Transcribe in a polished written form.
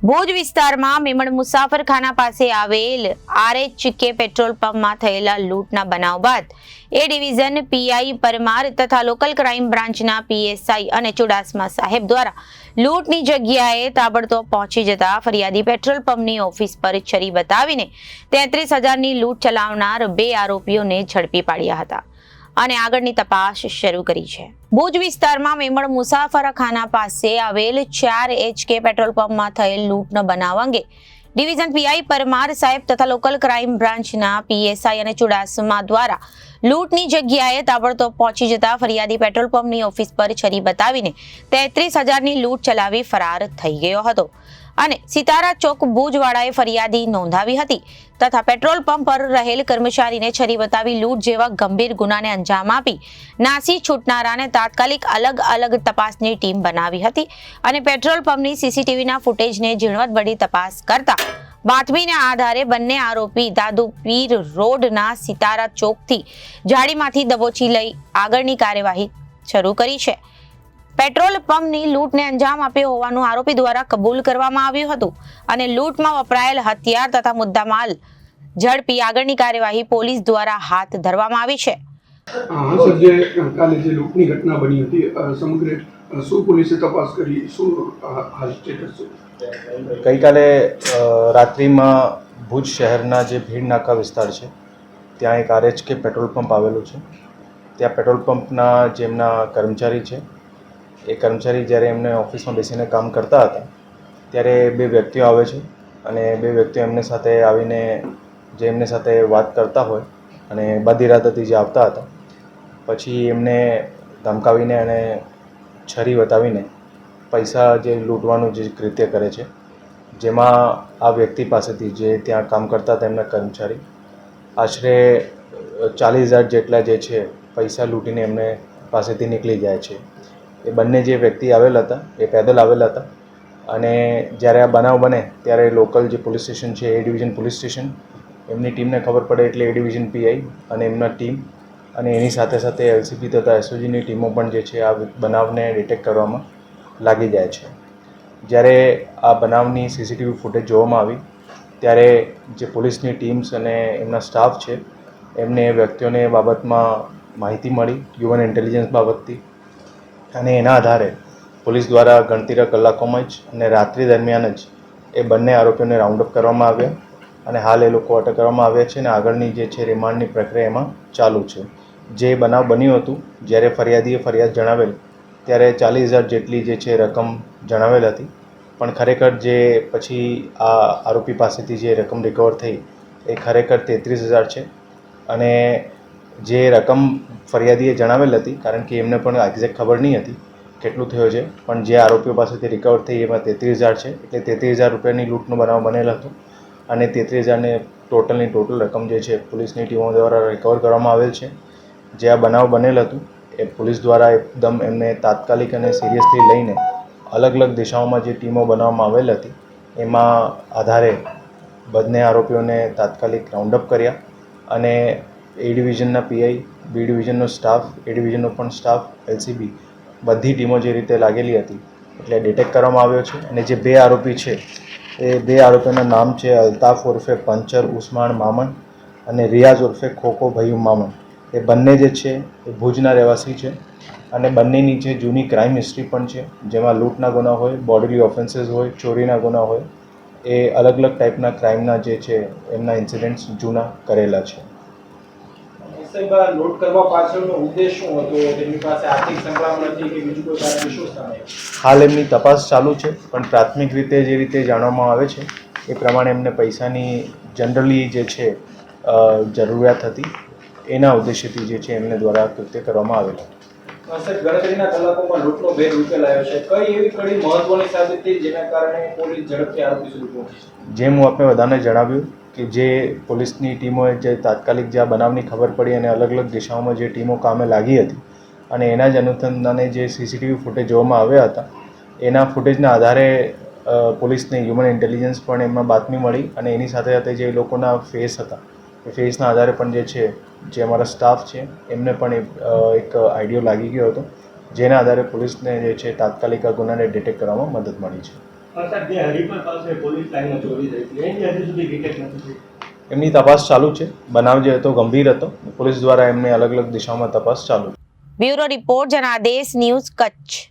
ભુજ વિસ્તારમાં મેમણ મુસાફરખાના પાસે આવેલ RH પેટ્રોલ પંપમાં થયેલા લૂંટના બનાવ બાદ એ ડિવિઝન પીઆઈ પરમાર તથા લોકલ ક્રાઇમ બ્રાન્ચના પીએસઆઈ અને ચુડાસમા સાહેબ દ્વારા લૂંટની જગ્યાએ તાબડતોબ પહોંચી જતા ફરિયાદી પેટ્રોલ પંપની ઓફિસ પર છરી બતાવીને 33,000ની લૂંટ ચલાવનાર 2 આરોપીઓને ઝડપી પાડ્યા હતા અને આગળની તપાસ શરૂ કરી છે। ભુજ વિસ્તારમાં મેમણ મુસાફરખાના પાસે આવેલ 4HK પેટ્રોલ પંપમાં થયેલ લૂંટનો બનાવ અંગે ડિવિઝન પીઆઈ પરમાર સાહેબ તથા લોકલ ક્રાઇમ બ્રાન્ચના પીએસઆઈ અને ચુડાસમા દ્વારા લૂંટની જગ્યાએ તાબડતોબ પહોંચી જતા ફરિયાદી પેટ્રોલ પંપની ઓફિસ પર છરી બતાવીને 33,000ની લૂંટ ચલાવી ફરાર થઈ ગયો હતો અને સિતારા ચોક ભુજવાળાએ ફરિયાદી નોંધાવી હતી તથા પેટ્રોલ પંપ પર રહેલ કર્મચારીને છરી બતાવી લૂંટ જેવા ગંભીર ગુનાને અંજામ આપી નાસી છૂટનારાને તાત્કાલિક અલગ અલગ તપાસની ટીમ બનાવી હતી અને પેટ્રોલ પંપની સીસીટીવીના ફૂટેજને ઝીણવટભરી તપાસ કરતા બાતમીના આધારે બંને આરોપી દાદુપીર રોડના સિતારા ચોકથી જાળીમાંથી દબોચી લઈ આગળની કાર્યવાહી શરૂ કરી છે। પેટ્રોલ પંપની લૂંટને અંજામ આપ્યો હોવાનું આરોપી દ્વારા કબૂલ કરવામાં આવ્યું હતું અને લૂંટમાં વપરાયેલ હથિયાર તથા મુદ્દામાલ ઝડપી આગળની કાર્યવાહી પોલીસ દ્વારા હાથ ધરવામાં આવી છે। સર, જે કાલે જે લૂંટની ઘટના બની હતી સમગ્ર શું પોલીસે તપાસ કરી, શું હાલ સ્ટેટસ છે? ગઈકાલે રાત્રિમાં ભુજ શહેરના જે ભીડ નાકા વિસ્તાર છે ત્યાં એક RH પેટ્રોલ પંપ આવેલું છે। ત્યાં પેટ્રોલ પંપના જેમના કર્મચારી છે એ કર્મચારી જ્યારે એમને ઓફિસમાં બેસીને કામ કરતા હતા ત્યારે 2 વ્યક્તિઓ આવે છે અને 2 વ્યક્તિઓ એમની સાથે આવીને જે એમની સાથે વાત કરતા હોય અને બધી રાતથી જે આવતા હતા પછી એમને ધમકાવીને અને છરી બતાવીને પૈસા જે લૂંટવાનું જે કૃત્ય કરે છે, જેમાં આ વ્યક્તિ પાસેથી જે ત્યાં કામ કરતા હતા એમના કર્મચારી આશરે 40,000 જેટલા જે છે પૈસા લૂંટીને એમને પાસેથી નીકળી જાય છે। એ બંને જે વ્યક્તિ આવેલા હતા એ પેદલ આવેલા હતા અને જ્યારે આ બનાવ બને ત્યારે લોકલ જે પોલીસ સ્ટેશન છે એ ડિવિઝન પોલીસ સ્ટેશન એમની ટીમને ખબર પડે એટલે એ ડિવિઝન પીઆઈ અને એમના ટીમ અને એની સાથે સાથે LCP તથા SOGની ટીમો પણ જે છે આ બનાવને ડિટેક્ટ કરવામાં લાગી જાય છે। જ્યારે આ બનાવની સીસીટીવી ફૂટેજ જોવામાં આવી ત્યારે જે પોલીસની ટીમ્સ અને એમના સ્ટાફ છે એમને એ વ્યક્તિઓને બાબતમાં માહિતી મળી હ્યુમન ઇન્ટેલિજન્સ બાબતથી અને એના આધારે પોલીસ દ્વારા ગણતરીના કલાકોમાં જ અને રાત્રિ દરમિયાન જ એ બંને આરોપીઓને રાઉન્ડ અપ કરવામાં આવ્યા અને હાલ એ લોકો અટક કરવામાં આવ્યા છે અને આગળની જે છે રિમાન્ડની પ્રક્રિયા એમાં ચાલુ છે। જે બનાવ બન્યું હતું જ્યારે ફરિયાદીએ ફરિયાદ જણાવેલ ત્યારે 40,000 જેટલી જે છે રકમ જણાવેલ હતી પણ ખરેખર જે પછી આ આરોપી પાસેથી જે રકમ રિકવર થઈ એ ખરેખર 33,000 છે અને જે રકમ ફરિયાદીએ જણાવેલ હતી કારણ કે એમને પણ એક્ઝેક્ટ ખબર નહીં હતી કેટલું થયો છે પણ જે આરોપીઓ પાસેથી રિકવર થઈ એમાં 33,000 છે એટલે 33,000 રૂપિયાની લૂંટનો બનાવ બનેલ હતો અને 33,000ને ટોટલ રકમ જે છે પોલીસની ટીમો દ્વારા રિકવર કરવામાં આવેલ છે। જે આ બનાવ બનેલ હતું એ પોલીસ દ્વારા એકદમ એમને તાત્કાલિક અને સિરિયસલી લઈને અલગ અલગ દિશાઓમાં જે ટીમો બનાવવામાં આવેલ હતી એમાં આધારે બંને આરોપીઓને તાત્કાલિક રાઉન્ડ અપ કર્યા અને એ ડિવિઝનના પીઆઈ, બી ડિવિઝનનો સ્ટાફ, એ ડિવિઝનનો પણ સ્ટાફ, LCB બધી ટીમો જે રીતે લાગેલી હતી એટલે ડિટેક્ટ કરવામાં આવ્યો છે અને જે 2 આરોપી છે એ 2 આરોપીઓના નામ છે અલ્તાફ ઉર્ફે પંચર ઉસ્માન મામન અને રિયાઝ ઉર્ફે ખોખો ભયું મામન। એ બંને જે છે એ ભુજના રહેવાસી છે અને બંનેની જે જૂની ક્રાઇમ હિસ્ટ્રી પણ છે જેમાં લૂંટના ગુના હોય, બોડીલી ઓફેન્સીસ હોય, ચોરીના ગુના હોય, એ અલગ અલગ ટાઈપના ક્રાઇમના જે છે એમના ઇન્સિડન્ટ્સ જૂના કરેલા છે। સાહેબ, લૂંટ કરવા પાછળનો ઉદ્દેશ શું હતો? તેમની પાસે આર્થિક સંકળામણ હતી કે બીજું કોઈ કારણ શું સામે? હાલ એમની તપાસ ચાલુ છે પણ પ્રાથમિક રીતે જે રીતે જાણવામાં આવે છે એ પ્રમાણે એમને પૈસાની જનરલી જે છે જરૂરિયાત હતી એના ઉદ્દેશ્યથી જે છે એમને દ્વારા કૃત્ય કરવામાં આવેલ હતું। સાહેબ, ગણતરીના કલાકોમાં લૂંટનો ભેદ ઉકેલાયો છે, કઈ એવી કડી મહત્વની સાબિત થઈ જેના કારણે પોલીસ ઝડપથી આરોપી સુધી પહોંચી? જેમ હું આપણે બધાને જણાવ્યું કે જે પોલીસની ટીમોએ જે તાત્કાલિક જે આ બનાવની ખબર પડી અને અલગ અલગ દિશાઓમાં જે ટીમો કામે લાગી હતી અને એના જ અનુસંધાને જે સીસીટીવી ફૂટેજ જોવામાં આવ્યા હતા એના ફૂટેજના આધારે પોલીસને હ્યુમન ઇન્ટેલિજન્સ પણ એમાં બાતમી મળી અને એની સાથે સાથે જે લોકોના ફેસ હતા એ ફેસના આધારે પણ જે છે જે અમારા સ્ટાફ છે એમને પણ એક આઈડિયો લાગી ગયો હતો જેના આધારે પોલીસને જે છે તાત્કાલિક આ ગુનાને ડિટેક્ટ કરવામાં મદદ મળી છે। સાહેબ જે હરિપર પાસે પોલીસ લાઈનમાં ચોરી થઈ હતી એની હજી સુધી ડિટેક્ટ નથી થઈ. એમની તપાસ ચાલુ છે. બનાવ જે હતો ગંભીર હતો. પોલીસ દ્વારા એમને અલગ અલગ દિશામાં તપાસ ચાલુ છે. Bureau report Janadesh news Kutch.